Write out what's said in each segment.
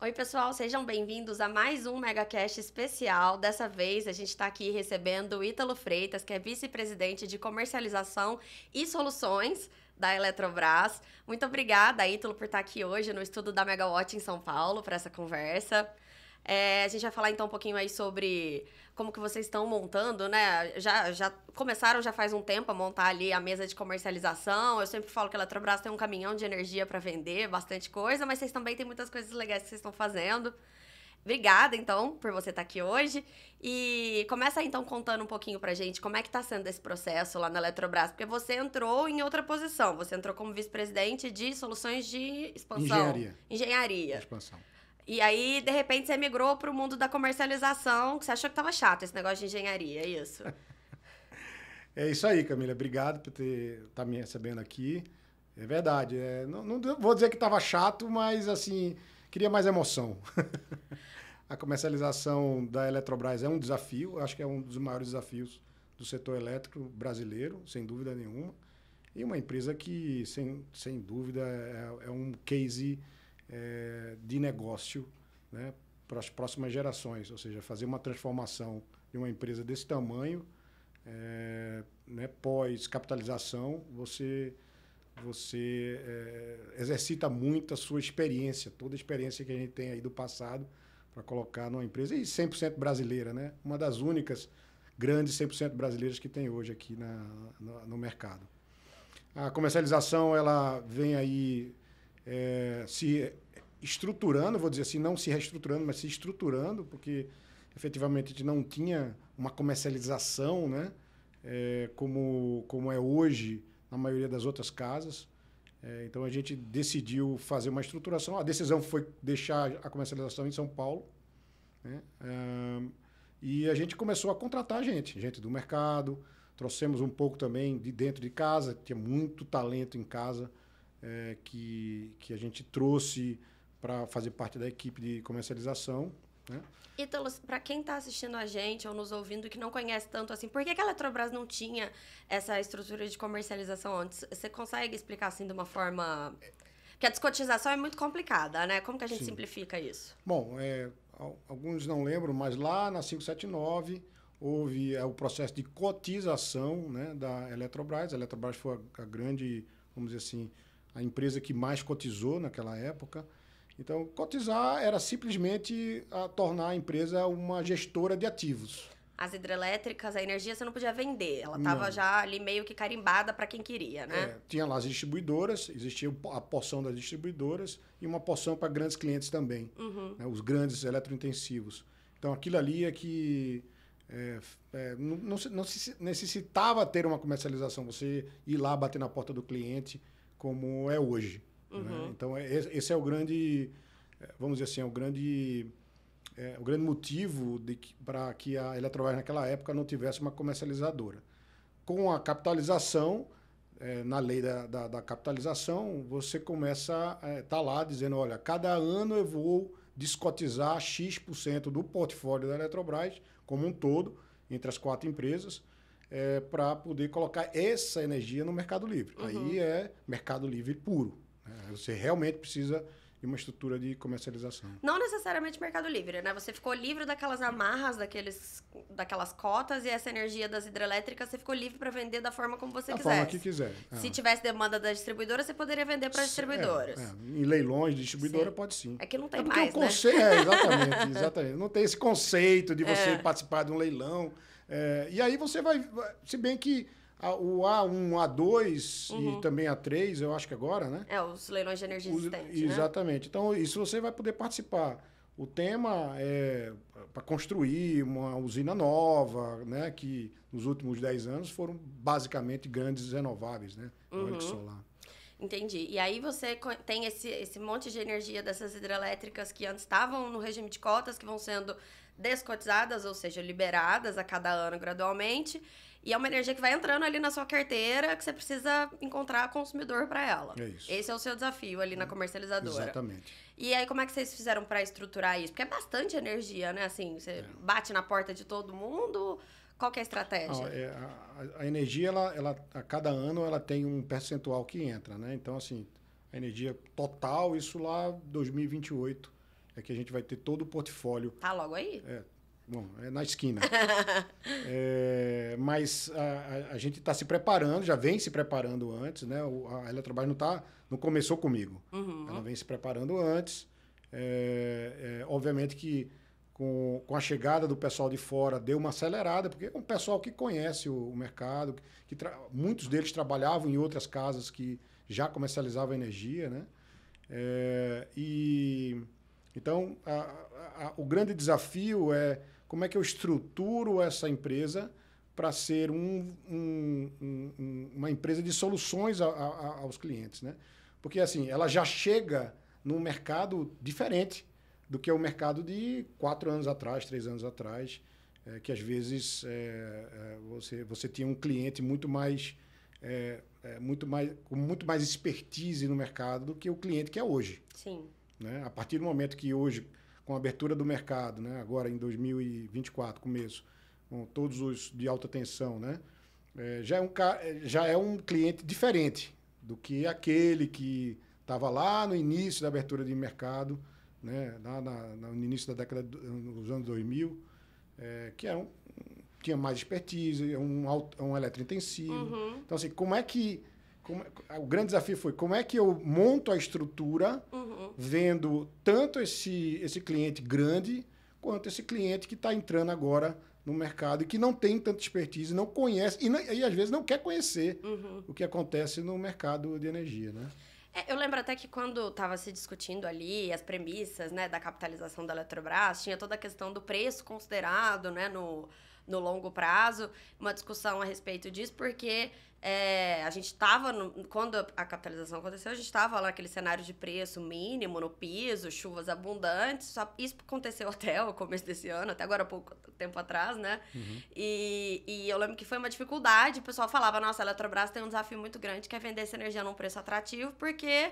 Oi, pessoal, sejam bem-vindos a mais um MegaCast especial. Dessa vez, a gente está aqui recebendo o Ítalo Freitas, que é vice-presidente de comercialização e soluções da Eletrobras. Muito obrigada, Ítalo, por estar aqui hoje no estúdio da Megawatt em São Paulo para essa conversa. A gente vai falar então um pouquinho aí sobre como que vocês estão montando, né? Já começaram já faz um tempo a montar ali a mesa de comercialização. Eu sempre falo que a Eletrobras tem um caminhão de energia para vender, bastante coisa, mas vocês também têm muitas coisas legais que vocês estão fazendo. Obrigada, então, por você estar aqui hoje. E começa aí, então, contando um pouquinho pra gente como é que tá sendo esse processo lá na Eletrobras, porque você entrou em outra posição. Você entrou como vice-presidente de soluções de expansão. Engenharia. Expansão. E aí, de repente, você migrou para o mundo da comercialização, que você achou que estava chato esse negócio de engenharia, é isso? É isso aí, Camila. Obrigado por estar me recebendo aqui. É verdade. Não vou dizer que estava chato, mas, assim, queria mais emoção. A comercialização da Eletrobras é um desafio. Acho que é um dos maiores desafios do setor elétrico brasileiro, sem dúvida nenhuma. E uma empresa que, sem dúvida, é um case de negócio, né, para as próximas gerações, ou seja, fazer uma transformação de uma empresa desse tamanho, né, pós-capitalização, você exercita muito a sua experiência, toda a experiência que a gente tem aí do passado para colocar numa empresa, e 100% brasileira, né, uma das únicas grandes 100% brasileiras que tem hoje aqui no mercado. A comercialização, ela vem aí se estruturando, vou dizer assim, não se reestruturando, mas se estruturando, porque efetivamente a gente não tinha uma comercialização, né, como é hoje na maioria das outras casas. Então a gente decidiu fazer uma estruturação. A decisão foi deixar a comercialização em São Paulo, né, e a gente começou a contratar gente do mercado, trouxemos um pouco também de dentro de casa, tinha muito talento em casa, que a gente trouxe para fazer parte da equipe de comercialização, né? Ítalo, para quem está assistindo a gente ou nos ouvindo que não conhece tanto assim, por que a Eletrobras não tinha essa estrutura de comercialização antes? Você consegue explicar assim de uma forma... Porque a descotização é muito complicada, né? Como que a gente simplifica isso? Bom, alguns não lembram, mas lá na 579 houve o processo de cotização, né, da Eletrobras. A Eletrobras foi a grande, vamos dizer assim, a empresa que mais cotizou naquela época. Então, cotizar era simplesmente tornar a empresa uma gestora de ativos. As hidrelétricas, a energia você não podia vender. Ela estava já ali meio que carimbada para quem queria, né? Tinha lá as distribuidoras, existia a porção das distribuidoras e uma porção para grandes clientes também, né, os grandes eletrointensivos. Então, aquilo ali é que não se necessitava ter uma comercialização, você ir lá bater na porta do cliente como é hoje. Né? Então, esse é o grande, vamos dizer assim, o grande motivo para que a Eletrobras naquela época não tivesse uma comercializadora. Com a capitalização, na lei da capitalização, você começa a estar lá dizendo, olha, cada ano eu vou descotizar X% do portfólio da Eletrobras como um todo, entre as 4 empresas, para poder colocar essa energia no Mercado Livre. Aí é Mercado Livre puro. Você realmente precisa de uma estrutura de comercialização. Não necessariamente Mercado Livre, né? Você ficou livre daquelas amarras, daquelas cotas, e essa energia das hidrelétricas você ficou livre para vender da forma como você quiser. Da forma que quiser. Se tivesse demanda da distribuidora, você poderia vender para as distribuidoras. Em leilões de distribuidora, pode sim. É que não tem mais, né? Exatamente. Não tem esse conceito de você participar de um leilão. E aí você vai... Se bem que o A1, A2 e também A3, eu acho que agora, né? Os leilões de energia existentes, exatamente. Né? Então, isso você vai poder participar. O tema é para construir uma usina nova, né? Que nos últimos 10 anos foram basicamente grandes renováveis, né? Eólico solar. Entendi. E aí você tem esse monte de energia dessas hidrelétricas que antes estavam no regime de cotas, que vão sendo descotizadas, ou seja, liberadas a cada ano gradualmente. E é uma energia que vai entrando ali na sua carteira, que você precisa encontrar consumidor para ela. É isso. Esse é o seu desafio ali na comercializadora. Exatamente. E aí, como é que vocês fizeram para estruturar isso? Porque é bastante energia, né? Assim, você bate na porta de todo mundo. Qual que é a estratégia? A energia, ela, a cada ano, ela tem um percentual que entra, né? Então, assim, a energia total, isso lá 2028, é que a gente vai ter todo o portfólio. Tá logo aí? Bom, é na esquina. Mas a gente está se preparando, já vem se preparando antes, né? A Eletrobras não começou comigo. Ela vem se preparando antes. Obviamente que com a chegada do pessoal de fora deu uma acelerada, porque é um pessoal que conhece o mercado, muitos deles trabalhavam em outras casas que já comercializavam energia, né? Então, o grande desafio é como é que eu estruturo essa empresa para ser uma empresa de soluções aos clientes, né? Porque, assim, ela já chega num mercado diferente do que é o mercado de 4 anos atrás, 3 anos atrás, que às vezes você tinha um cliente com muito mais expertise no mercado do que o cliente que é hoje. Sim. Né? A partir do momento que hoje, com a abertura do mercado, né? Agora em 2024, começo, com todos os de alta tensão, né? Já é um cliente diferente do que aquele que estava lá no início da abertura de mercado, né? Lá no início da década dos anos 2000, que tinha mais expertise, é um eletrointensivo. Então, assim, o grande desafio foi como é que eu monto a estrutura vendo tanto esse cliente grande quanto esse cliente que está entrando agora no mercado e que não tem tanta expertise, não conhece e às vezes não quer conhecer o que acontece no mercado de energia, né? Eu lembro até que quando estava se discutindo ali as premissas, né, da capitalização da Eletrobras, tinha toda a questão do preço considerado, né, no longo prazo, uma discussão a respeito disso, porque a gente estava, quando a capitalização aconteceu, a gente estava lá naquele cenário de preço mínimo no piso, chuvas abundantes, isso aconteceu até o começo desse ano, até agora há pouco tempo atrás, né? E eu lembro que foi uma dificuldade, o pessoal falava, nossa, a Eletrobras tem um desafio muito grande, que é vender essa energia num preço atrativo, porque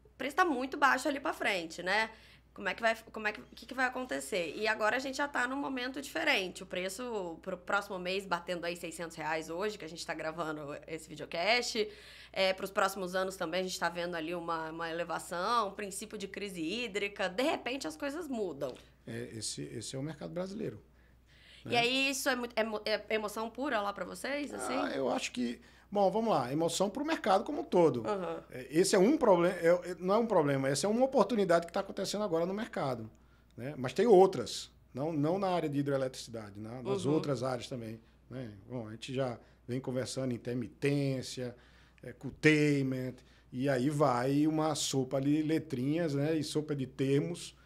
o preço está muito baixo ali para frente, né? O que vai acontecer? E agora a gente já está num momento diferente. O preço para o próximo mês batendo aí R$600 hoje, que a gente está gravando esse videocast. Para os próximos anos também a gente está vendo ali uma elevação, um princípio de crise hídrica. De repente as coisas mudam. Esse é o mercado brasileiro. Né? E aí isso é emoção pura lá para vocês? Assim? Eu acho que... Bom, vamos lá. Emoção para o mercado como um todo. Esse é um problema, não é um problema, essa é uma oportunidade que está acontecendo agora no mercado. Né? Mas tem outras, não na área de hidroeletricidade, nas outras áreas também. Né? Bom, a gente já vem conversando em intermitência, curtailment, e aí vai uma sopa de letrinhas, né? E sopa de termos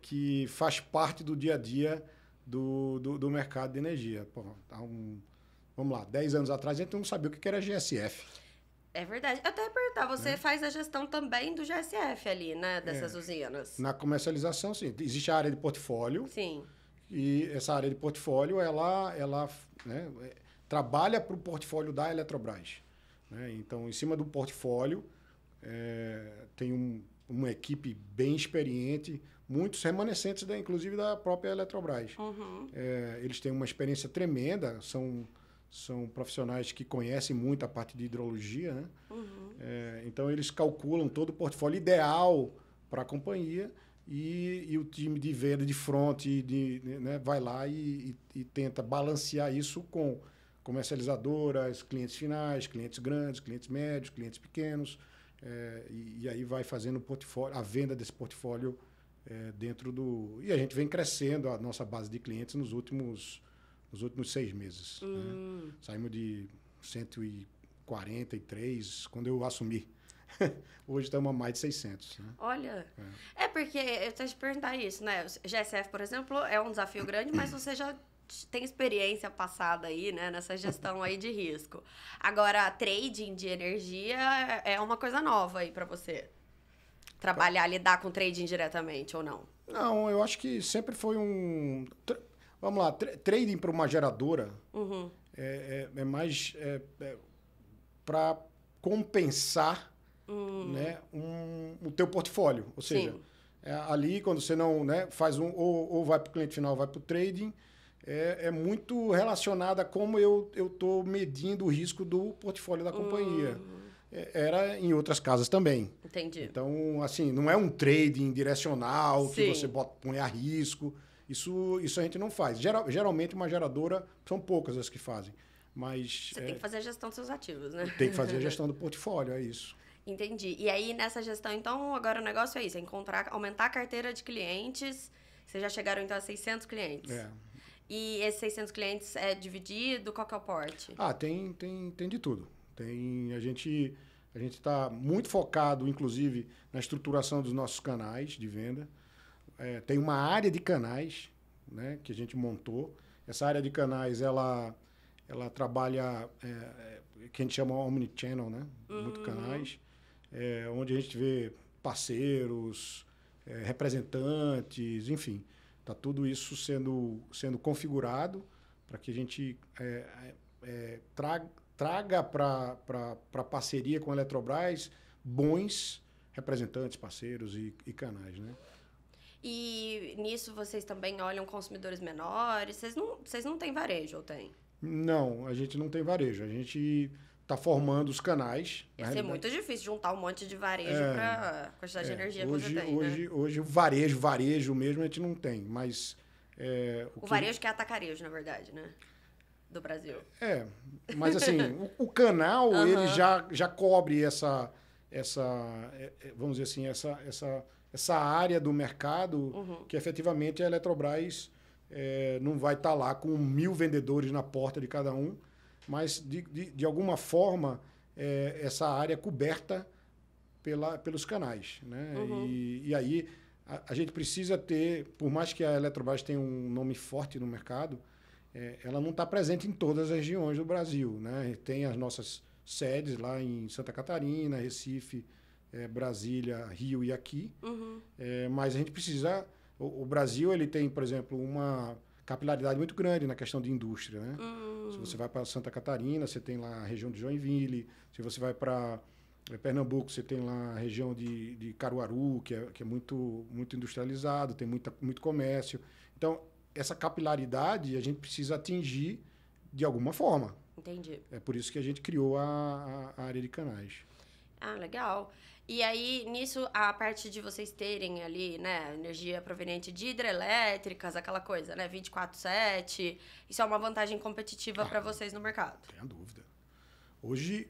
que faz parte do dia a dia do mercado de energia. Pô, vamos lá, 10 anos atrás a gente não sabia o que era GSF. É verdade. Eu até ia perguntar, você faz a gestão também do GSF ali, né? Dessas usinas. Na comercialização, sim. Existe a área de portfólio. Sim. E essa área de portfólio, ela né, trabalha para o portfólio da Eletrobras. Né? Então, em cima do portfólio, tem uma equipe bem experiente, muitos remanescentes, inclusive da própria Eletrobras. Eles têm uma experiência tremenda, são profissionais que conhecem muito a parte de hidrologia, né? Então, eles calculam todo o portfólio ideal para a companhia e o time de venda de front né, vai lá e tenta balancear isso com comercializadoras, clientes finais, clientes grandes, clientes médios, clientes pequenos, e aí vai fazendo a venda desse portfólio dentro do... E a gente vem crescendo a nossa base de clientes nos últimos 6 meses. Né? Saímos de 143 quando eu assumi. Hoje estamos a mais de 600. Né? Olha, porque eu tenho que te perguntar isso, né? O GSF, por exemplo, é um desafio grande, mas você já tem experiência passada aí, né? Nessa gestão aí de risco. Agora, trading de energia é uma coisa nova aí para você? Lidar com trading diretamente ou não? Não, eu acho que sempre foi vamos lá, trading para uma geradora é mais para compensar né, o teu portfólio. Ou seja, ali quando você não faz ou vai para o cliente final ou vai para o trading, é muito relacionado a como eu estou medindo o risco do portfólio da companhia. era em outras casas também. Entendi. Então, assim, não é um trading direcional que Sim. você põe a risco. Isso a gente não faz. Geralmente, uma geradora, são poucas as que fazem. Mas Você tem que fazer a gestão dos seus ativos, né? tem que fazer a gestão do portfólio, é isso. Entendi. E aí, nessa gestão, então, agora o negócio é isso, é aumentar a carteira de clientes. Vocês já chegaram, então, a 600 clientes. E esses 600 clientes é dividido? Qual que é o porte? Tem de tudo. A gente está muito focado, inclusive, na estruturação dos nossos canais de venda. Tem uma área de canais, né, que a gente montou. Essa área de canais, ela trabalha, que a gente chama omnichannel, né? Muito canais, onde a gente vê parceiros, representantes, enfim. Está tudo isso sendo configurado para que a gente traga para a parceria com a Eletrobras bons representantes, parceiros e canais, né? E nisso vocês também olham consumidores menores? Vocês não têm varejo, ou tem? Não, a gente não tem varejo. A gente está formando os canais. Ia ser muito difícil juntar um monte de varejo para a quantidade de energia que você tem, né? Hoje o varejo mesmo a gente não tem, mas... o varejo que é atacarejo, na verdade, né? Do Brasil. Mas assim, o canal, ele já cobre vamos dizer assim, essa área do mercado que efetivamente a Eletrobras não vai estar lá com 1.000 vendedores na porta de cada um, mas de alguma forma essa área é coberta pelos canais, né? E aí a gente precisa ter, por mais que a Eletrobras tenha um nome forte no mercado, ela não está presente em todas as regiões do Brasil, né? Tem as nossas sedes lá em Santa Catarina, Recife, Brasília, Rio e aqui, mas a gente precisa... O Brasil, ele tem, por exemplo, uma capilaridade muito grande na questão de indústria, né? Se você vai para Santa Catarina, você tem lá a região de Joinville. Se você vai para Pernambuco, você tem lá a região de Caruaru, que é muito, muito industrializado, tem muito comércio. Então, essa capilaridade a gente precisa atingir de alguma forma. Entendi. É por isso que a gente criou a área de canais. Ah, legal. E aí, nisso, a parte de vocês terem ali, né, energia proveniente de hidrelétricas, aquela coisa, né, 24/7, isso é uma vantagem competitiva para vocês no mercado? Não tenha dúvida. Hoje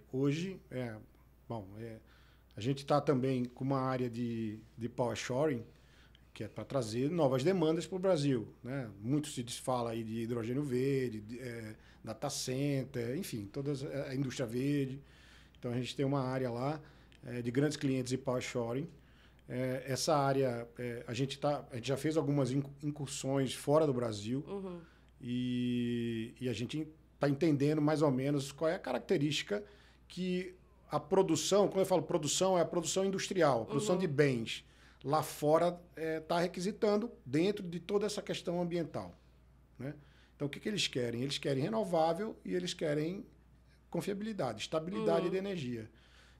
a gente está também com uma área de power shoring, que é para trazer novas demandas para o Brasil, né? Muito se fala aí de hidrogênio verde, data center, enfim, toda a indústria verde. Então, a gente tem uma área lá de grandes clientes de power shoring. Essa área, a gente já fez algumas incursões fora do Brasil e a gente está entendendo mais ou menos qual é a característica que a produção, quando eu falo produção, é a produção industrial, a produção de bens, lá fora está requisitando dentro de toda essa questão ambiental, né? Então, o que eles querem? Eles querem renovável e eles querem confiabilidade, estabilidade de energia.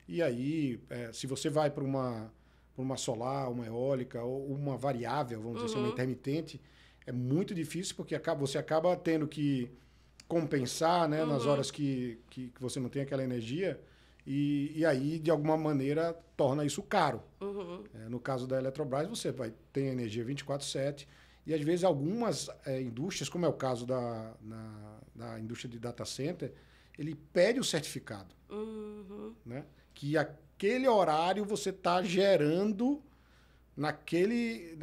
E aí, se você vai para uma solar, uma eólica ou uma variável, vamos dizer assim, uma intermitente, é muito difícil porque você acaba tendo que compensar, né, nas horas que você não tem aquela energia e aí, de alguma maneira, torna isso caro. No caso da Eletrobras, você ter energia 24/7 e, às vezes, algumas indústrias, como é o caso da indústria de data center, ele pede o certificado, né? Que aquele horário você está gerando aquele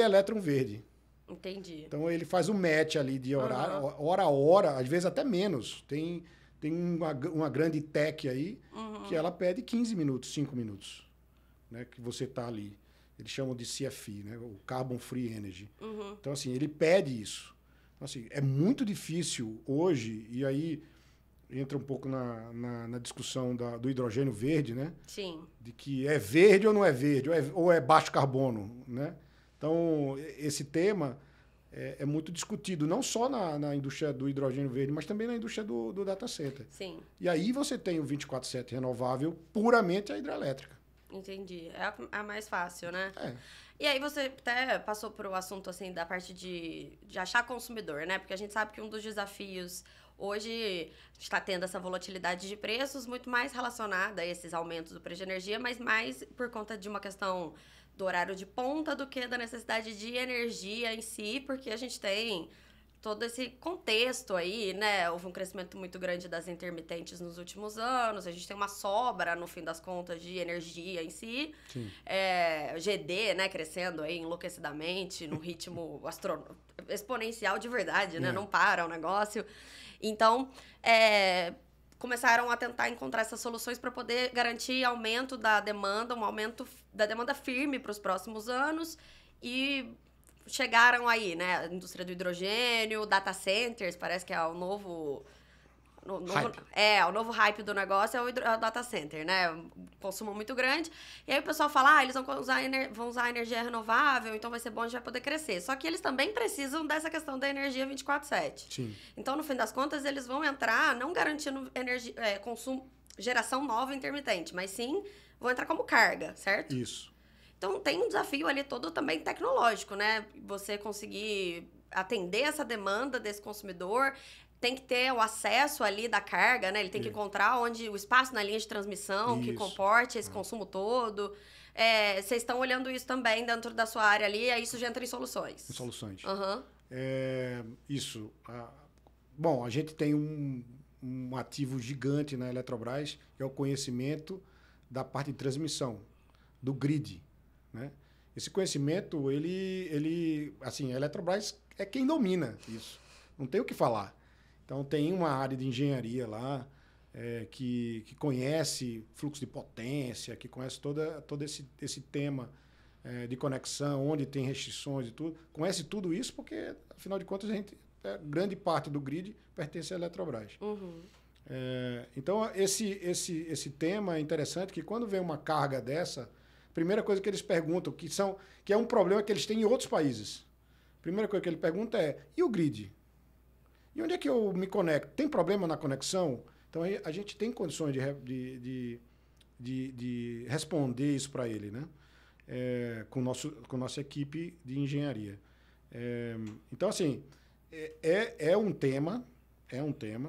elétron verde. Entendi. Então, ele faz um match ali de horário, hora a hora, às vezes até menos. Tem uma grande tech aí que ela pede 15 minutos, 5 minutos, né? Que você está ali. Eles chamam de CFE, né? O Carbon Free Energy. Então, assim, ele pede isso. Então, assim, é muito difícil hoje, e aí entra um pouco na discussão do hidrogênio verde, né? Sim. De que é verde ou não é verde, ou é baixo carbono, né? Então, esse tema é muito discutido, não só na indústria do hidrogênio verde, mas também na indústria do data center. Sim. E aí você tem o 24/7 renovável, puramente a hidrelétrica. Entendi. É a mais fácil, né? E aí você até passou por o assunto, assim, da parte de achar consumidor, né? Porque a gente sabe que um dos desafios hoje está tendo essa volatilidade de preços muito mais relacionada a esses aumentos do preço de energia, mas mais por conta de uma questão do horário de ponta do que da necessidade de energia em si, porque a gente tem todo esse contexto aí, né? Houve um crescimento muito grande das intermitentes nos últimos anos, a gente tem uma sobra, no fim das contas, de energia em si. Sim. GD, né, crescendo aí enlouquecidamente, num ritmo exponencial de verdade, né? Não para o negócio. Então, começaram a tentar encontrar essas soluções para poder garantir aumento da demanda, um aumento da demanda firme para os próximos anos e chegaram aí, né? A indústria do hidrogênio, data centers, parece que é o novo hype. O novo hype do negócio é o data center, né? Consumo muito grande. E aí o pessoal fala, eles vão usar energia renovável, então vai ser bom, a gente vai poder crescer. Só que eles também precisam dessa questão da energia 24/7. Sim. Então, no fim das contas, eles vão entrar não garantindo consumo, geração nova intermitente, mas sim vão entrar como carga, certo? Isso. Então, tem um desafio ali todo também tecnológico, né? Você conseguir atender essa demanda desse consumidor, tem que ter o acesso ali da carga, né? Ele tem que encontrar onde o espaço na linha de transmissão que comporte esse consumo todo. Vocês estão olhando isso também dentro da sua área ali, aí isso já entra em soluções. Em soluções. Uhum. Isso. Bom, a gente tem um ativo gigante na Eletrobras, que é o conhecimento da parte de transmissão, do grid, né? Esse conhecimento, assim, a Eletrobras é quem domina isso. Não tem o que falar. Então, tem uma área de engenharia lá que conhece fluxo de potência, que conhece todo esse tema de conexão, onde tem restrições e tudo. Conhece tudo isso porque, afinal de contas, grande parte do grid pertence à Eletrobras. Uhum. Então, esse tema é interessante, que quando vem uma carga dessa, a primeira coisa que eles perguntam, que é um problema que eles têm em outros países. A primeira coisa que ele pergunta e o grid? E onde é que eu me conecto? Tem problema na conexão? Então, a gente tem condições de responder isso para ele, né? Com nossa equipe de engenharia. Então, assim, é um tema,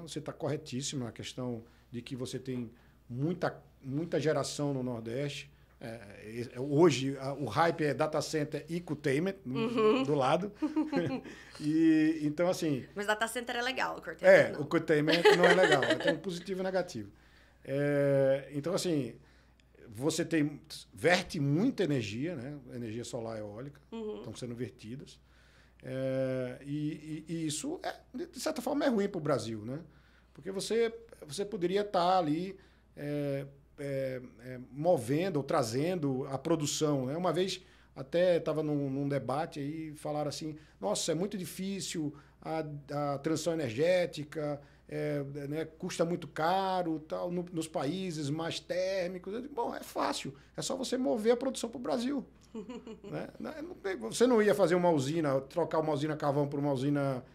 você está corretíssimo na questão de que você tem muita geração no Nordeste. Hoje, o hype é data center e containment do lado. Então, assim... Mas data center é legal, o containment o containment não é legal. Tem um positivo e negativo. Então, assim, você verte muita energia, né? Energia solar e eólica, estão sendo vertidas. E isso, de certa forma, é ruim para o Brasil, né? Porque você poderia estar ali... movendo ou trazendo a produção, né? Uma vez até estava num debate aí, falaram assim, nossa, é muito difícil a transição energética, né? Custa muito caro, tal, nos países mais térmicos. Eu digo, bom, é fácil, é só você mover a produção para o Brasil. Né? Você não ia fazer uma usina, trocar uma usina carvão por uma usina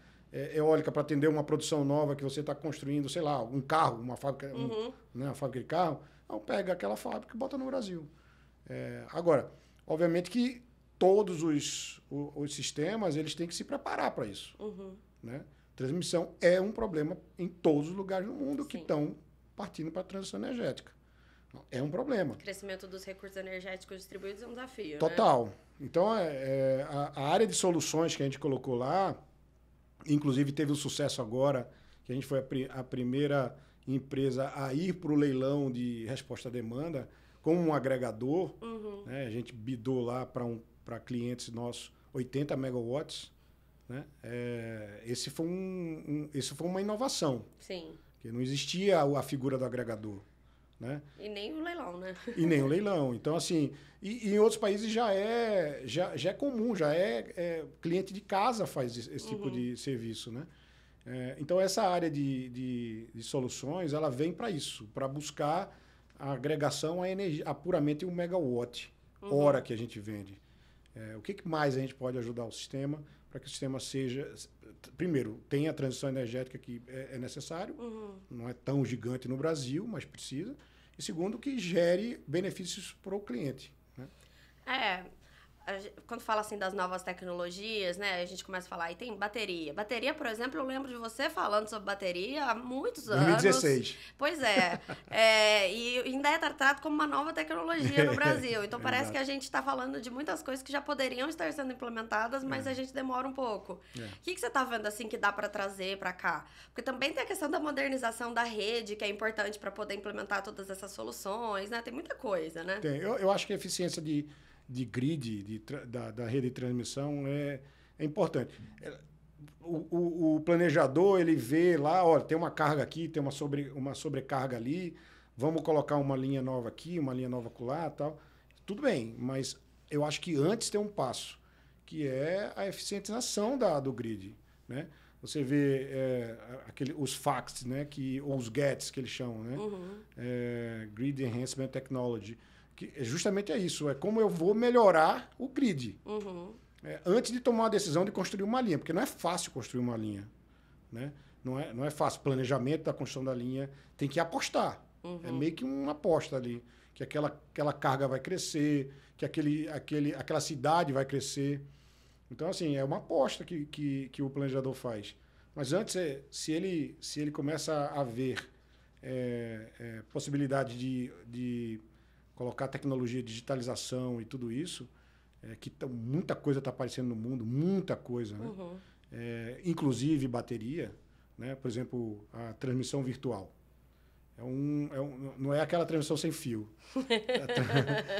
eólica para atender uma produção nova que você está construindo, sei lá, um carro, uma fábrica, uma fábrica de carro. Então, pega aquela fábrica e bota no Brasil. Agora, obviamente que todos os sistemas eles têm que se preparar para isso. Né? Transmissão é um problema em todos os lugares do mundo que estão partindo para a transição energética. É um problema. O crescimento dos recursos energéticos distribuídos é um desafio. Total. Né? Então, a área de soluções que a gente colocou lá, inclusive teve um sucesso agora, que a gente foi a primeira empresa a ir para o leilão de resposta à demanda como um agregador. Né? A gente bidou lá para clientes nossos 80 megawatts. Né? Esse foi uma inovação. Sim. Porque não existia a figura do agregador. Né? E nem o leilão, né? E nem o leilão. Então, assim, e em outros países já é comum, cliente de casa faz esse tipo de serviço, né? Então, essa área de soluções, ela vem para isso, para buscar a agregação à energia, a puramente 1 megawatt hora que a gente vende. O que mais a gente pode ajudar o sistema para que o sistema seja... Primeiro, tem a transição energética que é necessário, não é tão gigante no Brasil, mas precisa. E segundo, que gere benefícios para o cliente. Né? quando fala assim das novas tecnologias, né? A gente começa a falar, e tem bateria. Bateria, por exemplo, eu lembro de você falando sobre bateria há muitos anos. 2016. Pois é. E ainda é tratado como uma nova tecnologia no Brasil. Então parece que a gente está falando de muitas coisas que já poderiam estar sendo implementadas, mas a gente demora um pouco. O que você está vendo assim que dá para trazer para cá? Porque também tem a questão da modernização da rede, que é importante para poder implementar todas essas soluções, né? Tem muita coisa, né? Tem. Eu acho que a eficiência de grid, da rede de transmissão é importante. O planejador, ele vê lá, olha, tem uma carga aqui, tem uma sobrecarga ali, vamos colocar uma linha nova aqui, uma linha nova acolá e tal. Tudo bem, mas eu acho que antes tem um passo, que é a eficientização do grid, né? Você vê os FACTs, né? Ou os GETs, que eles chamam, né? Grid Enhancement Technology. Que justamente é isso, é como eu vou melhorar o grid. Antes de tomar a decisão de construir uma linha, porque não é fácil construir uma linha, né? Não é fácil. Planejamento da construção da linha tem que apostar. É meio que uma aposta ali, que aquela carga vai crescer, que aquela cidade vai crescer. Então, assim, é uma aposta que o planejador faz. Mas antes, se ele começa a ver possibilidade de colocar tecnologia, digitalização e tudo isso, muita coisa está aparecendo no mundo, muita coisa, né? Inclusive bateria, né? Por exemplo, a transmissão virtual. Não é aquela transmissão sem fio.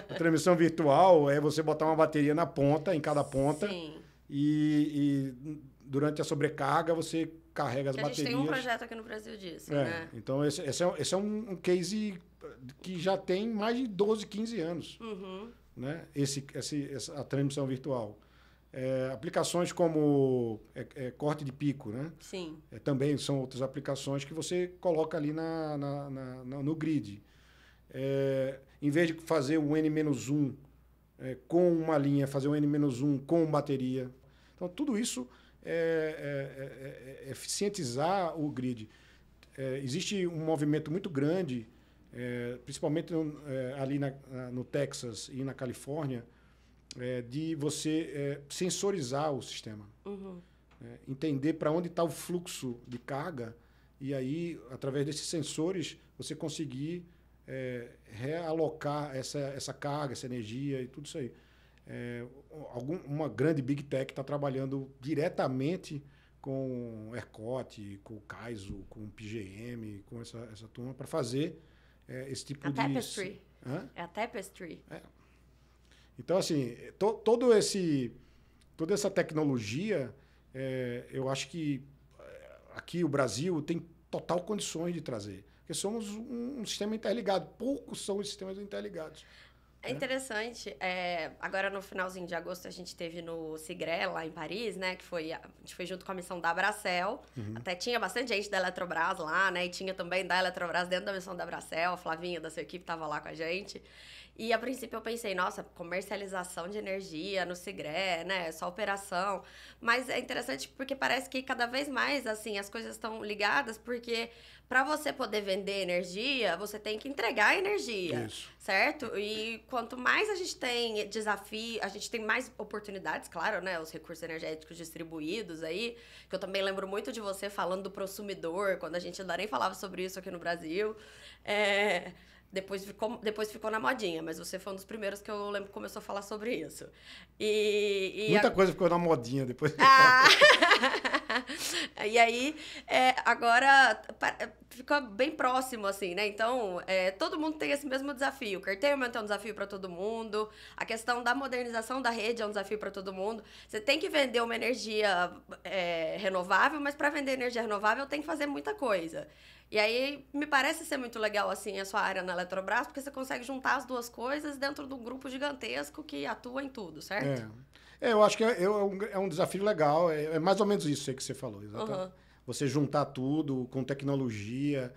A transmissão virtual é você botar uma bateria na ponta, em cada ponta. Sim. E durante a sobrecarga você carrega as baterias. A gente tem um projeto aqui no Brasil disso, né? Então, esse é um case que já tem mais de 12, 15 anos. Né? A transmissão virtual. Aplicações como corte de pico, né? Sim. Também são outras aplicações que você coloca ali no grid. Em vez de fazer o N-1 com uma linha, fazer o N-1 com bateria. Então, tudo isso é eficientizar o grid. Existe um movimento muito grande, principalmente ali no Texas e na Califórnia, de você sensorizar o sistema. Entender para onde está o fluxo de carga e aí, através desses sensores, você conseguir realocar essa carga, essa energia e tudo isso aí. Uma grande Big Tech está trabalhando diretamente com o ERCOT, com o Kaizo, com o PGM, com essa turma, para fazer esse tipo de... Tapestry. É a Tapestry. Então, assim, toda essa tecnologia, eu acho que aqui o Brasil tem total condições de trazer. Porque somos um sistema interligado. Poucos são os sistemas interligados. É interessante. Agora, no finalzinho de agosto, a gente teve no Sigre, lá em Paris, né? A gente foi junto com a missão da Abracel. Até tinha bastante gente da Eletrobras lá, né? E tinha também da Eletrobras dentro da missão da Abracel. A Flavinha da sua equipe estava lá com a gente. E, a princípio, eu pensei, nossa, comercialização de energia no Sigre, né? Só operação. Mas é interessante porque parece que cada vez mais, assim, as coisas estão ligadas, porque para você poder vender energia, você tem que entregar energia, certo? E quanto mais a gente tem desafio, a gente tem mais oportunidades, claro, né? Os recursos energéticos distribuídos aí, que eu também lembro muito de você falando do prosumidor, quando a gente ainda nem falava sobre isso aqui no Brasil. Depois ficou na modinha, mas você foi um dos primeiros que eu lembro que começou a falar sobre isso. Muita coisa ficou na modinha depois. E aí, agora ficou bem próximo, assim, né? Então, todo mundo tem esse mesmo desafio. O curtailment é um desafio para todo mundo. A questão da modernização da rede é um desafio para todo mundo. Você tem que vender uma energia renovável, mas para vender energia renovável tem que fazer muita coisa. E aí, me parece ser muito legal, assim, a sua área na Eletrobras, porque você consegue juntar as duas coisas dentro de um grupo gigantesco que atua em tudo, certo? Eu acho que é um desafio legal. É mais ou menos isso aí que você falou, exatamente. Você juntar tudo com tecnologia.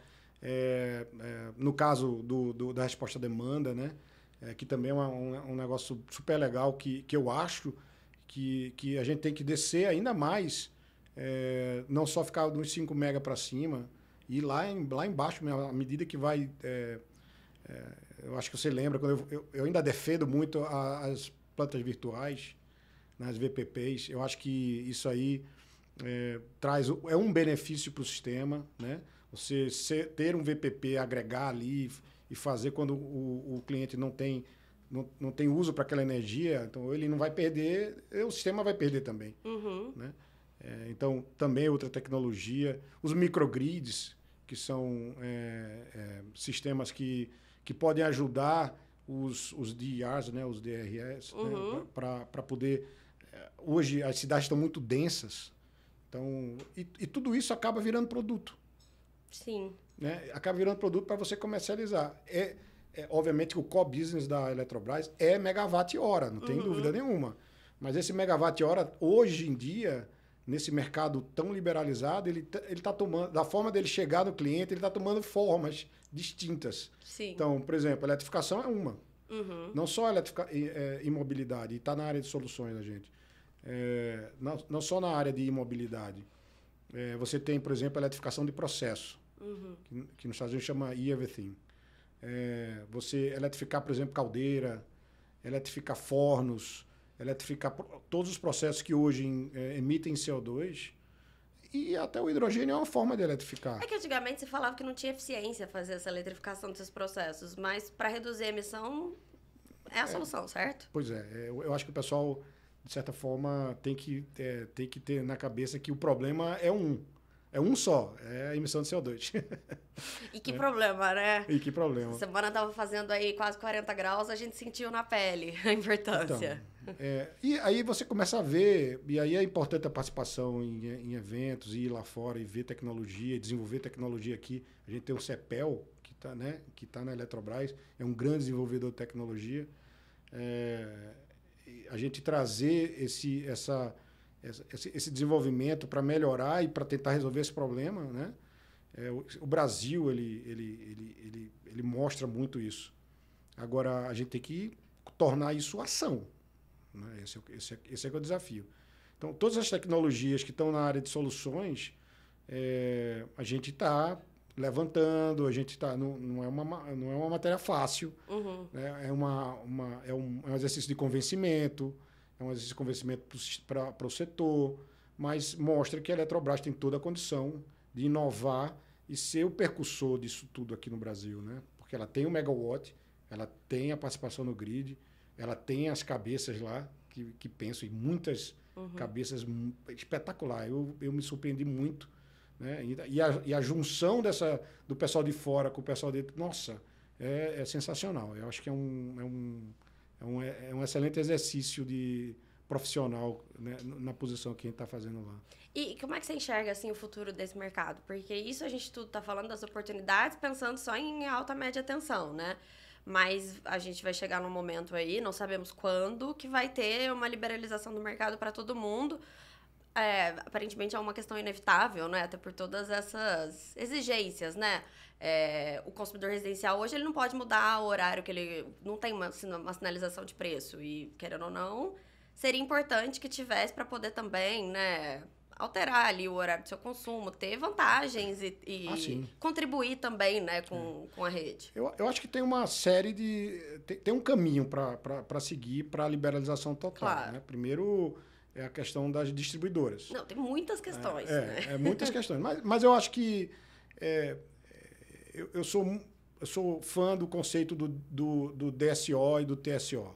No caso da resposta à demanda, né? Que também é um negócio super legal que eu acho que a gente tem que descer ainda mais. Não só ficar nos 5 mega para cima, e lá embaixo, à medida que vai... eu acho que você lembra, quando eu ainda defendo muito plantas virtuais, nas VPPs. Eu acho que isso aí é um benefício para o sistema, né? Você ter um VPP, agregar ali e fazer quando o cliente não tem uso para aquela energia, então ele não vai perder, o sistema vai perder também. Né? Então, também é outra tecnologia. Os microgrids, que são sistemas que podem ajudar os DERs, né? Os DRS, né? Para poder... Hoje, as cidades estão muito densas, então, e tudo isso acaba virando produto. Sim. Né? Acaba virando produto para você comercializar. Obviamente que o core business da Eletrobras é megawatt-hora, não tem dúvida nenhuma. Mas esse megawatt-hora, hoje em dia, nesse mercado tão liberalizado, ele está tomando, da forma dele chegar no cliente, ele está tomando formas distintas. Sim. Então, por exemplo, a eletrificação é uma. Não só imobilidade, e está na área de soluções da gente. Não só na área de imobilidade. Você tem, por exemplo, a eletrificação de processo, que nos Estados Unidos chama e-everything. Você eletrificar, por exemplo, caldeira, eletrificar fornos, eletrificar todos os processos que hoje emitem CO2, e até o hidrogênio é uma forma de eletrificar. É que antigamente se falava que não tinha eficiência fazer essa eletrificação desses processos, mas para reduzir a emissão é a solução, certo? Pois é, eu acho que o pessoal, de certa forma, tem que ter na cabeça que o problema é um só, é a emissão de CO2. E que problema, né? E que problema. Essa semana estava fazendo aí quase 40 graus, a gente sentiu na pele a importância. Então, e aí você começa a ver, e aí é importante a participação em eventos, ir lá fora e ver tecnologia, desenvolver tecnologia aqui. A gente tem o CEPEL, que tá na Eletrobras, é um grande desenvolvedor de tecnologia. A gente trazer esse desenvolvimento para melhorar e para tentar resolver esse problema, né? O Brasil ele mostra muito isso. Agora, a gente tem que tornar isso ação. Né? Esse é o desafio. Então, todas as tecnologias que estão na área de soluções, a gente está levantando, a gente está... Não é uma matéria fácil. Né? É um exercício de convencimento, é um exercício de convencimento para o setor, mas mostra que a Eletrobras tem toda a condição de inovar e ser o percussor disso tudo aqui no Brasil, né? Porque ela tem o megawatt, ela tem a participação no grid, ela tem as cabeças lá que pensam, e muitas cabeças espetaculares. Eu me surpreendi muito, né? E a junção do pessoal de fora com o pessoal de dentro, nossa, é sensacional. Eu acho que é um excelente exercício profissional, né, na posição que a gente está fazendo lá. E como é que você enxerga assim, o futuro desse mercado? Porque isso a gente tudo está falando das oportunidades, pensando só em alta média tensão, né? Mas a gente vai chegar num momento aí, não sabemos quando, que vai ter uma liberalização do mercado para todo mundo. Aparentemente é uma questão inevitável, né? Até por todas essas exigências, né? O consumidor residencial hoje ele não pode mudar o horário que ele... Não tem uma sinalização de preço. E, querendo ou não, seria importante que tivesse para poder também, né, alterar ali o horário do seu consumo, ter vantagens e contribuir também, né, com a rede. Eu acho que tem uma série de... Tem um caminho para seguir para a liberalização total. Claro. Né? Primeiro é a questão das distribuidoras. Não, tem muitas questões, né? Muitas questões. Mas eu acho que... Eu sou fã do conceito do DSO e do TSO.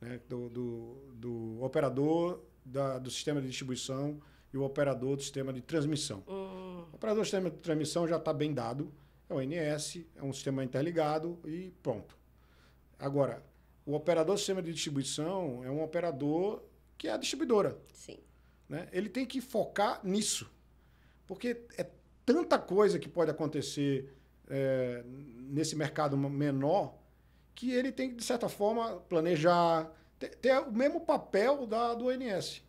Né? Do operador do sistema de distribuição e o operador do sistema de transmissão. O operador do sistema de transmissão já está bem dado, é o ONS, é um sistema interligado e pronto. Agora, o operador do sistema de distribuição é um operador que é a distribuidora. Sim. Né? Ele tem que focar nisso, porque é tanta coisa que pode acontecer nesse mercado menor que ele tem que, de certa forma, planejar, ter o mesmo papel do ONS.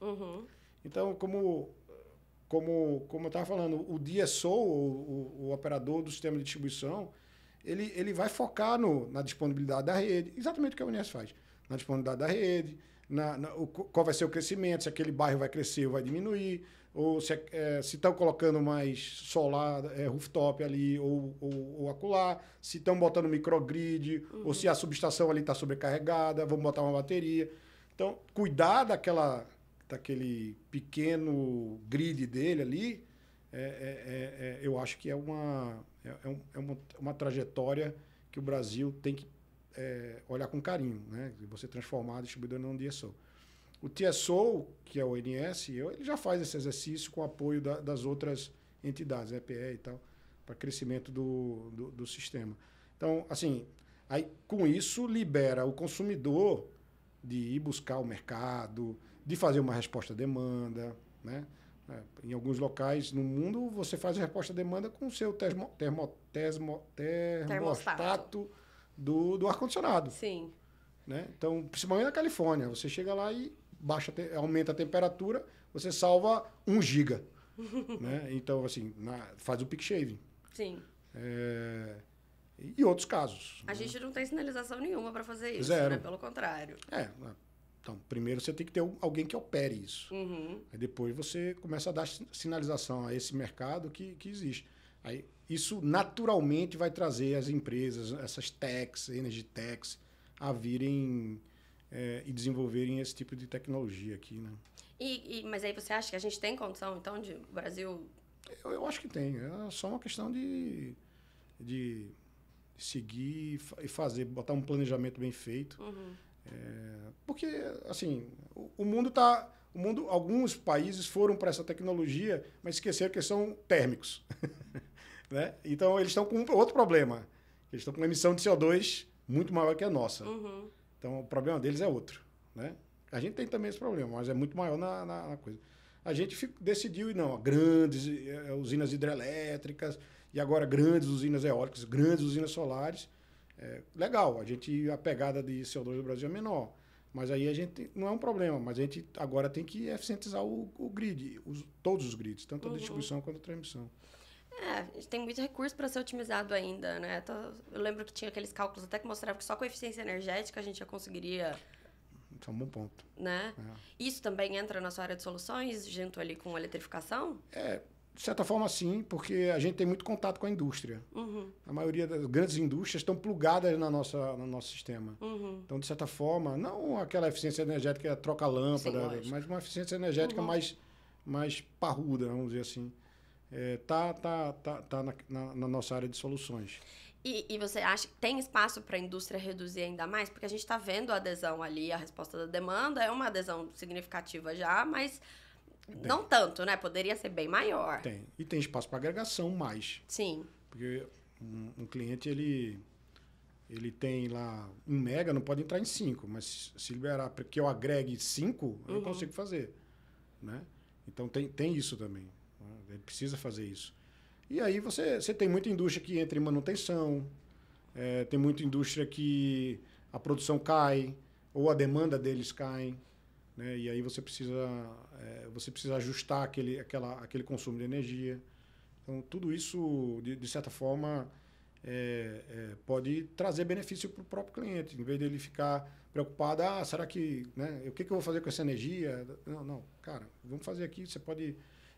Então, como eu estava falando, o DSO, o operador do sistema de distribuição, ele vai focar na disponibilidade da rede, exatamente o que a ONS faz, na disponibilidade da rede, qual vai ser o crescimento, se aquele bairro vai crescer ou vai diminuir, ou se estão colocando mais solar, rooftop ali ou acolá, se estão botando microgrid, ou se a subestação ali está sobrecarregada, vamos botar uma bateria. Então, cuidar daquele pequeno grid dele ali, eu acho que é uma trajetória que o Brasil tem que olhar com carinho, né? Você transformar a distribuidora num DSO. O TSO, que é o ONS, ele já faz esse exercício com o apoio das outras entidades, EPE e tal, para crescimento do sistema. Então, assim, aí, com isso, libera o consumidor de ir buscar o mercado, de fazer uma resposta à demanda, né? Em alguns locais no mundo, você faz a resposta à demanda com o seu termostato do ar-condicionado. Sim. Né? Então, principalmente na Califórnia, você chega lá e aumenta a temperatura, você salva 1 giga. Né? Então, assim, faz o peak shaving. Sim. E outros casos. A gente não tem sinalização nenhuma para fazer isso, Zero. né? Pelo contrário. Então, primeiro você tem que ter alguém que opere isso. Uhum. Aí depois você começa a dar sinalização a esse mercado que existe. Aí, isso naturalmente vai trazer as empresas, essas techs, energy techs, a virem e desenvolverem esse tipo de tecnologia aqui, né? Mas aí você acha que a gente tem condição, então, de o Brasil... Eu acho que tem. É só uma questão de seguir e fazer, botar um planejamento bem feito. Uhum. Porque, assim, alguns países foram para essa tecnologia, mas esqueceram que são térmicos. Né? Então, eles estão com outro problema. Eles estão com uma emissão de CO2 muito maior que a nossa. Uhum. Então, o problema deles é outro. Né? A gente tem também esse problema, mas é muito maior na coisa. A gente decidiu, grandes usinas hidrelétricas, e agora grandes usinas eólicas, grandes usinas solares. Legal, a pegada de CO2 do Brasil é menor. Mas aí a gente não é um problema, mas a gente agora tem que eficientizar o grid, todos os grids, tanto a distribuição quanto a transmissão. A gente tem muito recurso para ser otimizado ainda, né? Eu lembro que tinha aqueles cálculos até que mostravam que só com a eficiência energética a gente já conseguiria... Isso é um bom ponto. Né? Isso também entra na sua área de soluções, junto ali com a eletrificação? De certa forma, sim, porque a gente tem muito contato com a indústria. Uhum. A maioria das grandes indústrias estão plugadas no nosso sistema. Uhum. Então, de certa forma, não aquela eficiência energética troca lâmpada, mas uma eficiência energética mais parruda, vamos dizer assim. Tá na nossa área de soluções. E você acha que tem espaço para a indústria reduzir ainda mais? Porque a gente está vendo a adesão ali, a resposta da demanda é uma adesão significativa já, mas não tanto, né? Poderia ser bem maior. Tem. E tem espaço para agregação mais. Sim. Porque um cliente, ele tem lá 1 mega, não pode entrar em 5, mas se liberar para que eu agregue 5, eu consigo fazer. Né? Então tem isso também. Ele precisa fazer isso. E aí você tem muita indústria que entra em manutenção, tem muita indústria que a produção cai, ou a demanda deles cai, né? E aí você precisa ajustar aquele consumo de energia. Então, tudo isso, de certa forma, pode trazer benefício para o próprio cliente, em vez dele ficar preocupado, será que, né, o que eu vou fazer com essa energia? Não, cara, vamos fazer aqui, você pode...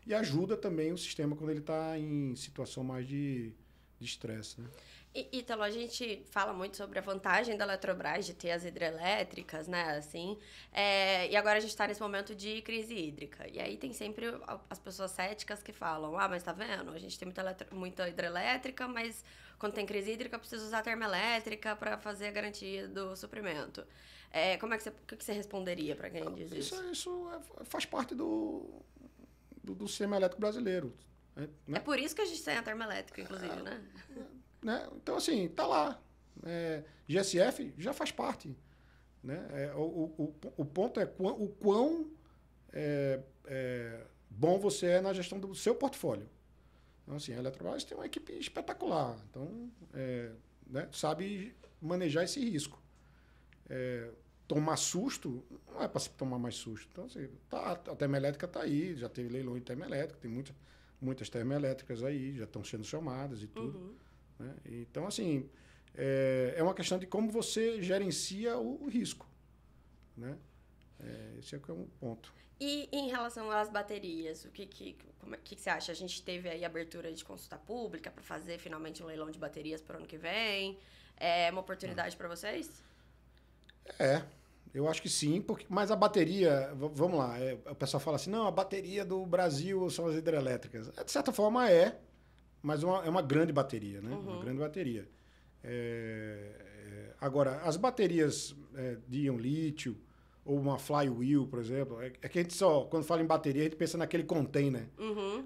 E ajuda também o sistema quando ele está em situação mais de estresse, né? Ítalo, a gente fala muito sobre a vantagem da Eletrobras de ter as hidrelétricas, né, assim, e agora a gente está nesse momento de crise hídrica, e aí tem sempre as pessoas céticas que falam, mas tá vendo, a gente tem muita hidrelétrica, mas quando tem crise hídrica precisa usar termoelétrica para fazer a garantia do suprimento. O que você responderia para quem diz isso? Isso faz parte do sistema elétrico brasileiro. Né? É por isso que a gente tem a termoelétrica, inclusive, né? Então, assim, tá lá. GSF já faz parte. Né? O ponto é o quão bom você é na gestão do seu portfólio. Então, assim, a Eletrobras tem uma equipe espetacular. Então, né, sabe manejar esse risco. Tomar susto, não é para se tomar mais susto. Então, assim, a termoelétrica está aí, já teve leilão de termoelétrica, tem muitas termoelétricas aí, já estão sendo chamadas e tudo. Né? Então, assim, é uma questão de como você gerencia o risco. Né? Esse é um ponto. E em relação às baterias, o que você acha? A gente teve aí abertura de consulta pública para fazer finalmente um leilão de baterias para o ano que vem. É uma oportunidade para vocês? Eu acho que sim, mas a bateria, vamos lá, o pessoal fala assim, não, a bateria do Brasil são as hidrelétricas. De certa forma mas é uma grande bateria, né? Uma grande bateria. Agora, as baterias de íon lítio, ou uma flywheel, por exemplo, é que a gente só, quando fala em bateria, a gente pensa naquele container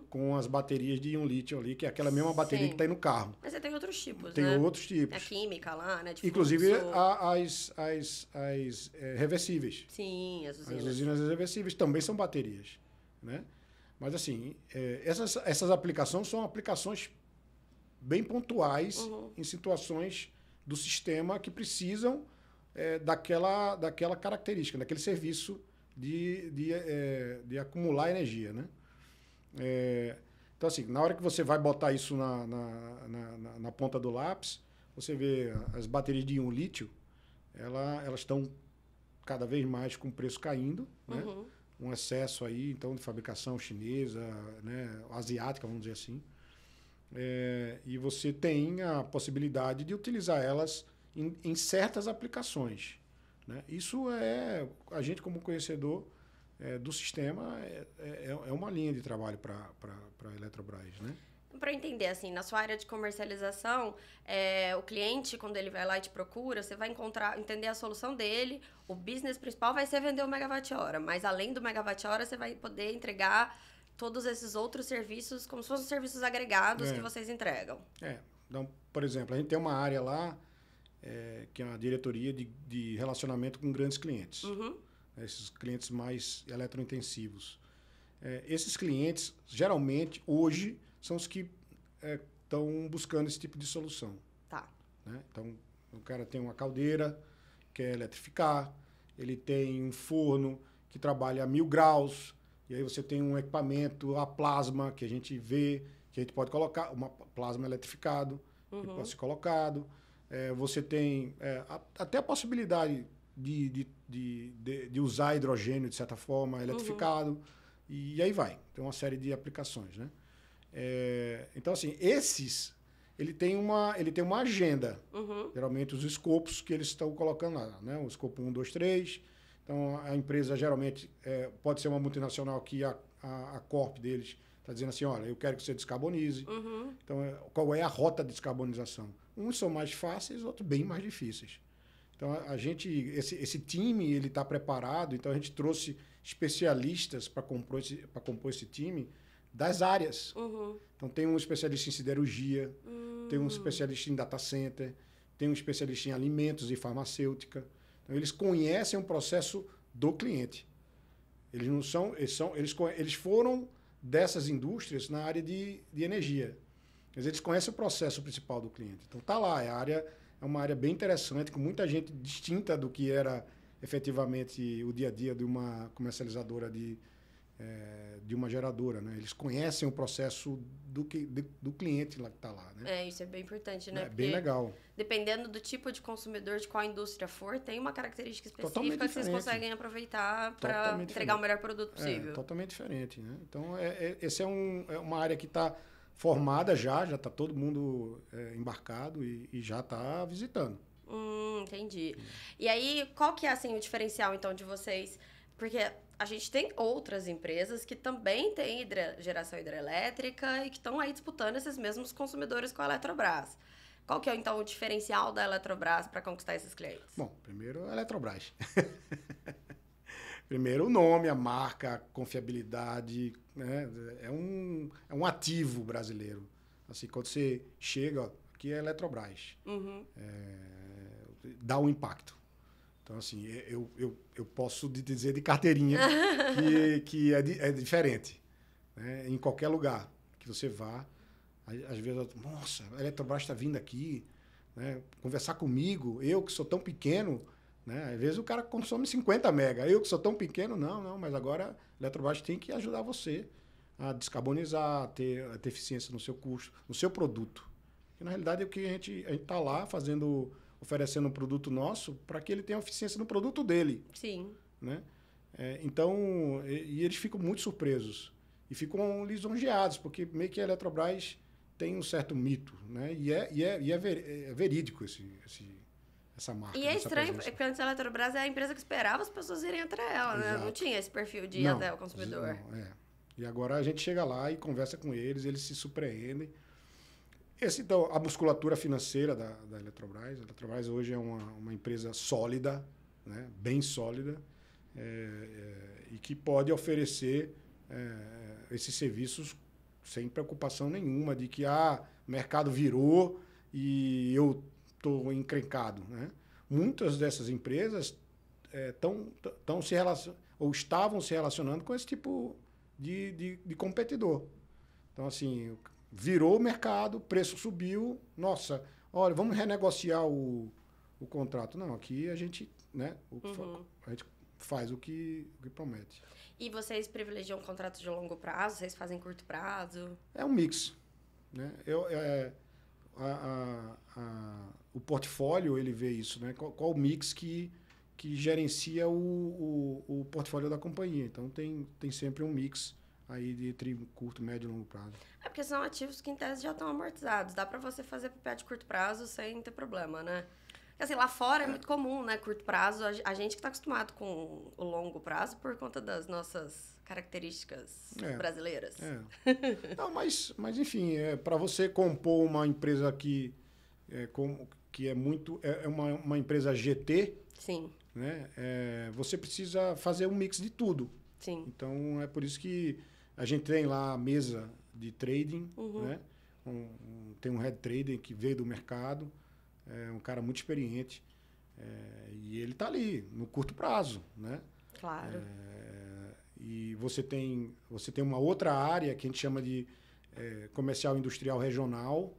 com as baterias de íon lítio ali, que é aquela mesma bateria que está aí no carro. Mas você tem outros tipos, tem né? Outros tipos. A química lá, né? Inclusive as reversíveis. Sim, as usinas. As usinas reversíveis também são baterias, né? Mas, assim, essas aplicações são aplicações bem pontuais em situações do sistema que precisam daquela característica, daquele serviço de acumular energia, né? Então, assim, na hora que você vai botar isso na ponta do lápis, você vê as baterias de íon lítio, elas estão cada vez mais com o preço caindo, né? Um excesso aí, então, de fabricação chinesa, né? Asiática, vamos dizer assim. E você tem a possibilidade de utilizar elas em certas aplicações, né? Isso a gente como conhecedor do sistema, é uma linha de trabalho para a Eletrobras, né? Para entender, assim, na sua área de comercialização, o cliente, quando ele vai lá e te procura, você vai entender a solução dele, o business principal vai ser vender o megawatt-hora, mas além do megawatt-hora, você vai poder entregar todos esses outros serviços, como se fossem serviços agregados que vocês entregam. Então, por exemplo, a gente tem uma área lá, que é uma diretoria de relacionamento com grandes clientes. Esses clientes mais eletrointensivos. Esses clientes, geralmente, hoje, são os que estão buscando esse tipo de solução. Tá. Né? Então, o cara tem uma caldeira, quer eletrificar, ele tem um forno que trabalha a 1000 graus, e aí você tem um equipamento a plasma que a gente vê, que a gente pode colocar, uma plasma eletrificado, que pode ser colocado. Você tem até a possibilidade de usar hidrogênio, de certa forma, eletrificado, e aí vai. Tem uma série de aplicações, né? Então, assim, ele tem uma agenda. Geralmente, os escopos que eles estão colocando lá, né? O escopo 1, 2, 3. Então, a empresa, geralmente, pode ser uma multinacional que a corp deles está dizendo assim, olha, eu quero que você descarbonize. Então, qual é a rota de descarbonização? Uns são mais fáceis, outros bem mais difíceis. Então, esse time, ele está preparado. Então, a gente trouxe especialistas para compor esse time das áreas. Então, tem um especialista em siderurgia, tem um especialista em data center, tem um especialista em alimentos e farmacêutica. Então, eles conhecem o processo do cliente. Eles não são, eles foram dessas indústrias na área de energia. Mas eles conhecem o processo principal do cliente. Então, está lá. É uma área bem interessante, com muita gente distinta do que era efetivamente o dia a dia de uma comercializadora de uma geradora, né? Eles conhecem o processo do cliente lá que está lá, né? Isso é bem importante, né? É bem legal. Dependendo do tipo de consumidor, de qual indústria for, tem uma característica específica que vocês conseguem aproveitar para entregar o melhor produto possível. Totalmente diferente, né? Então, esse é uma área que está formada já está todo mundo embarcado e já está visitando. Entendi. E aí, qual que é, assim, o diferencial, então, de vocês? Porque a gente tem outras empresas que também têm geração hidrelétrica e que estão aí disputando esses mesmos consumidores com a Eletrobras. Qual que é, então, o diferencial da Eletrobras para conquistar esses clientes? Bom, primeiro a Eletrobras. Primeiro o nome, a marca, a confiabilidade, né? É um ativo brasileiro. Assim, quando você chega, aqui é Eletrobras. Dá um impacto. Então, assim, eu posso dizer de carteirinha que é diferente, né? Em qualquer lugar que você vá, às vezes, nossa, a Eletrobras está vindo aqui, né? Conversar comigo, eu que sou tão pequeno, né? Às vezes o cara consome 50 mega, eu que sou tão pequeno, não, mas agora a Eletrobras tem que ajudar você a descarbonizar, a ter eficiência no seu custo, no seu produto. E, na realidade, é o que a gente está lá oferecendo um produto nosso para que ele tenha eficiência no produto dele. Sim. Né? Então, eles ficam muito surpresos e ficam lisonjeados, porque meio que a Eletrobras tem um certo mito, né? E é verídico essa marca. E é essa estranho, presença. porque antes a Eletrobras é a empresa que esperava as pessoas irem até ela, né? Exato. Não tinha esse perfil de ir Não, até o consumidor. não, E agora a gente chega lá e conversa com eles se surpreendem. Então, a musculatura financeira da Eletrobras. A Eletrobras hoje é uma empresa sólida, né? Bem sólida, e que pode oferecer esses serviços sem preocupação nenhuma de que o mercado virou e eu estou encrencado, né? Muitas dessas empresas estão se relacionando ou estavam se relacionando com esse tipo de competidor. Então, assim, virou o mercado, o preço subiu, nossa, olha, vamos renegociar o contrato. Não, aqui a gente, né, a gente faz o que promete. E vocês privilegiam contratos de longo prazo? Vocês fazem curto prazo? É um mix, né? O portfólio, ele vê isso, né? Qual o mix que gerencia o portfólio da companhia. Então, tem sempre um mix aí entre curto, médio e longo prazo. É porque são ativos que, em tese, já estão amortizados. Dá para você fazer papel de curto prazo sem ter problema, né? Porque, assim, lá fora é muito comum, né? Curto prazo. A gente que está acostumado com o longo prazo por conta das nossas características brasileiras. Não, mas enfim, para você compor uma empresa que é muito... É uma empresa GT... Sim. Né? Você precisa fazer um mix de tudo. Sim. Então, é por isso que a gente tem lá a mesa de trading, né? Tem um head trader que veio do mercado, um cara muito experiente, e ele está ali, no curto prazo, né? Claro. E você tem uma outra área que a gente chama de comercial industrial regional,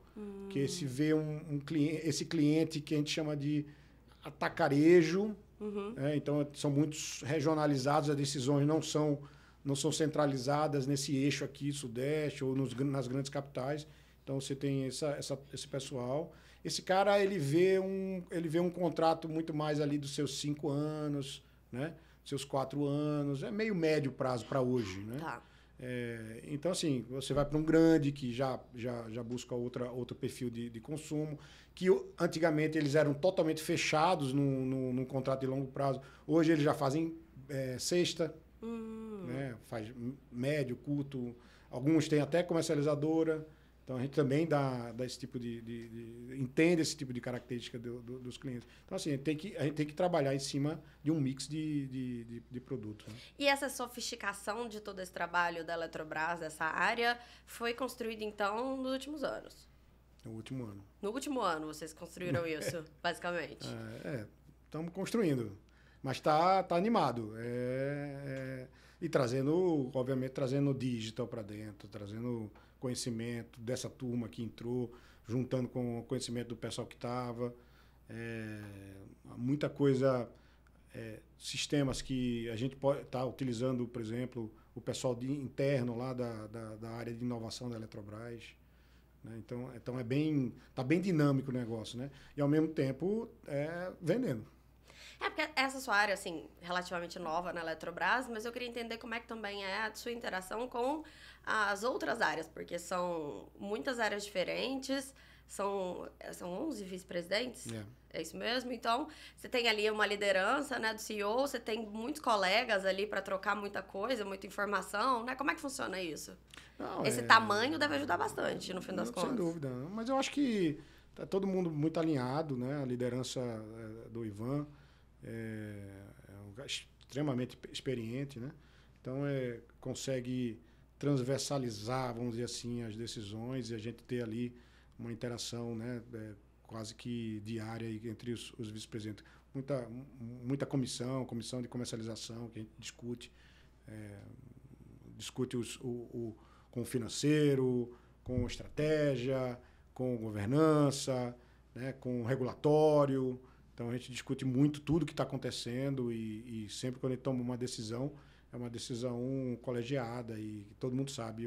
que esse vê esse cliente que a gente chama de atacarejo. Então, são muitos regionalizados, as decisões não são centralizadas nesse eixo aqui, sudeste, ou nas grandes capitais. Então, você tem esse pessoal. Esse cara, ele vê um contrato muito mais ali dos seus 5 anos, né? Seus 4 anos. É meio médio prazo para hoje, né? Tá. Então, assim, você vai para um grande que já busca outro perfil de consumo, que antigamente eles eram totalmente fechados num contrato de longo prazo. Hoje eles já fazem sexta, né? Faz médio, curto. Alguns têm até comercializadora. Então, a gente também dá esse tipo entende esse tipo de característica dos clientes. Então, assim, a gente tem que trabalhar em cima de um mix de produtos. Né? E essa sofisticação de todo esse trabalho da Eletrobras, dessa área, foi construída, então, nos últimos anos? No último ano. No último ano vocês construíram isso, basicamente? Estamos construindo. Mas está animado. E obviamente, trazendo digital para dentro, trazendo conhecimento dessa turma que entrou, juntando com o conhecimento do pessoal que estava. Muita coisa, sistemas que a gente pode estar utilizando, por exemplo, o pessoal interno lá da área de inovação da Eletrobras. Né? Então está bem dinâmico o negócio, né? E, ao mesmo tempo, vendendo. Porque essa sua área, assim, relativamente nova na Eletrobras, mas eu queria entender como é que também é a sua interação com as outras áreas, porque são muitas áreas diferentes, são 11 vice-presidentes? É isso mesmo? Então, você tem ali uma liderança, né, do CEO, você tem muitos colegas ali para trocar muita coisa, muita informação, né? Como é que funciona isso? Esse tamanho deve ajudar bastante, no fim das contas. Sem dúvida. Mas eu acho que tá todo mundo muito alinhado, né? A liderança do Ivan um cara extremamente experiente, né? Então, consegue transversalizar, vamos dizer assim, as decisões e a gente ter ali uma interação, né? Quase que diária entre os vice-presidentes. Muita comissão de comercialização que a gente discute. Discute com o financeiro, com estratégia, com governança, né? Com regulatório. Então, a gente discute muito tudo que está acontecendo e sempre quando a gente toma uma decisão, é uma decisão colegiada e todo mundo sabe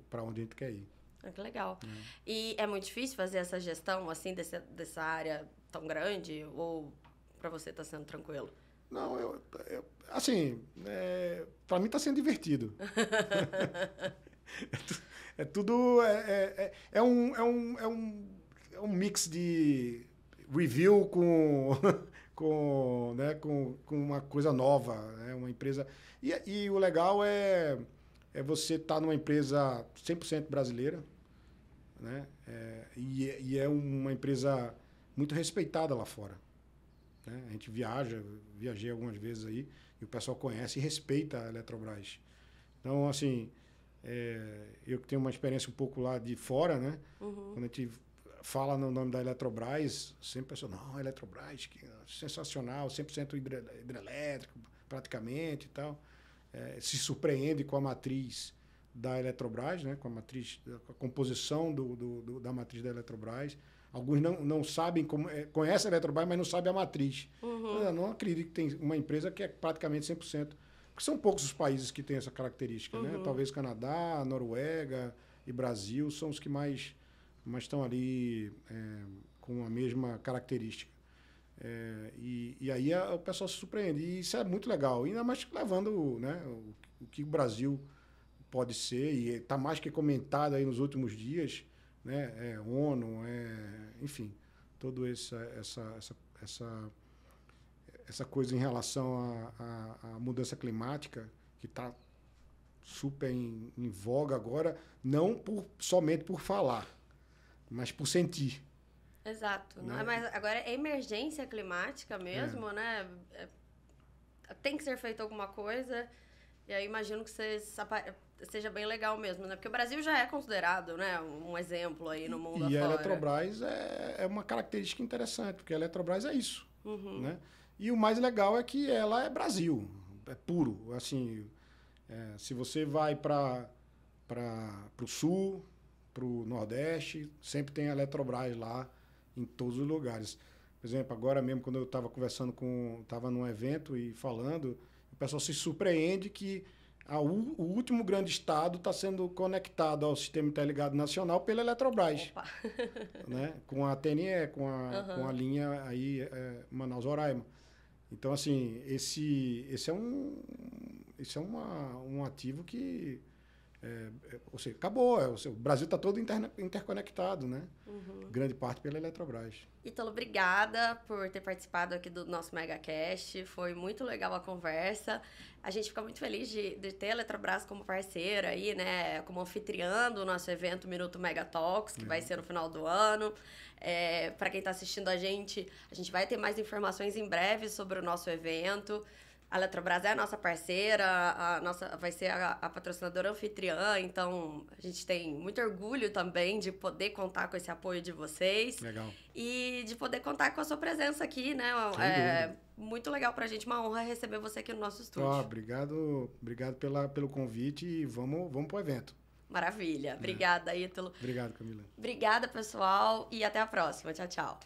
para onde a gente quer ir. Que legal. E é muito difícil fazer essa gestão, assim, dessa área tão grande? Ou para você está sendo tranquilo? Não, assim, para mim está sendo divertido. É tudo... É um mix de... review com uma coisa nova, né? Uma empresa... E o legal é você estar numa empresa 100% brasileira, né? E é uma empresa muito respeitada lá fora, né? A gente viajei algumas vezes aí, e o pessoal conhece e respeita a Eletrobras. Então, assim, eu que tenho uma experiência um pouco lá de fora, né? Quando a gente fala no nome da Eletrobras, sempre a pessoa, não, a Eletrobras, que é sensacional, 100% hidrelétrico, praticamente e tal. Se surpreende com a matriz da Eletrobras, né? Com a composição da matriz da Eletrobras. Alguns não sabem conhecem a Eletrobras, mas não sabem a matriz. Eu não acredito que tem uma empresa que é praticamente 100%. Porque são poucos os países que têm essa característica, né? Talvez Canadá, Noruega e Brasil são os que mais estão ali com a mesma característica. E aí o pessoal se surpreende. E isso é muito legal. Ainda mais levando, né, o que o Brasil pode ser, e está mais que comentado aí nos últimos dias, né? ONU, enfim, toda essa coisa em relação à mudança climática, que está super em voga agora, não somente por falar, mas por sentir. Exato. Né? Mas agora é emergência climática mesmo, né? Tem que ser feito alguma coisa. E aí imagino que seja bem legal mesmo, né? Porque o Brasil já é considerado, né, um exemplo aí no mundo afora. E a Eletrobras é uma característica interessante, porque a Eletrobras é isso, né? E o mais legal é que ela é Brasil, é puro. Assim, se você vai para o sul, para o Nordeste, sempre tem a Eletrobras lá em todos os lugares. Por exemplo, agora mesmo, quando eu estava conversando estava num evento e falando, o pessoal se surpreende que o último grande estado está sendo conectado ao Sistema Interligado Nacional pela Eletrobras. Opa. Né? Com a TNE, com a linha aí Manaus-Roraima. Então, assim, esse é um ativo que... ou seja, acabou. O Brasil está todo interconectado, né? Grande parte pela Eletrobras. Ítalo, obrigada por ter participado aqui do nosso MegaCast. Foi muito legal a conversa. A gente fica muito feliz de ter a Eletrobras como parceira aí, né? Como anfitriã do nosso evento Minuto Mega Talks, que vai ser no final do ano. Para quem está assistindo a gente vai ter mais informações em breve sobre o nosso evento. A Eletrobras é a nossa parceira, vai ser a patrocinadora anfitriã, então a gente tem muito orgulho também de poder contar com esse apoio de vocês. Legal. E de poder contar com a sua presença aqui, né? Muito legal pra gente, uma honra receber você aqui no nosso estúdio. Obrigado pelo convite e vamos pro evento. Maravilha. Obrigada, Ítalo. Obrigado, Camila. Obrigada, pessoal, e até a próxima. Tchau, tchau.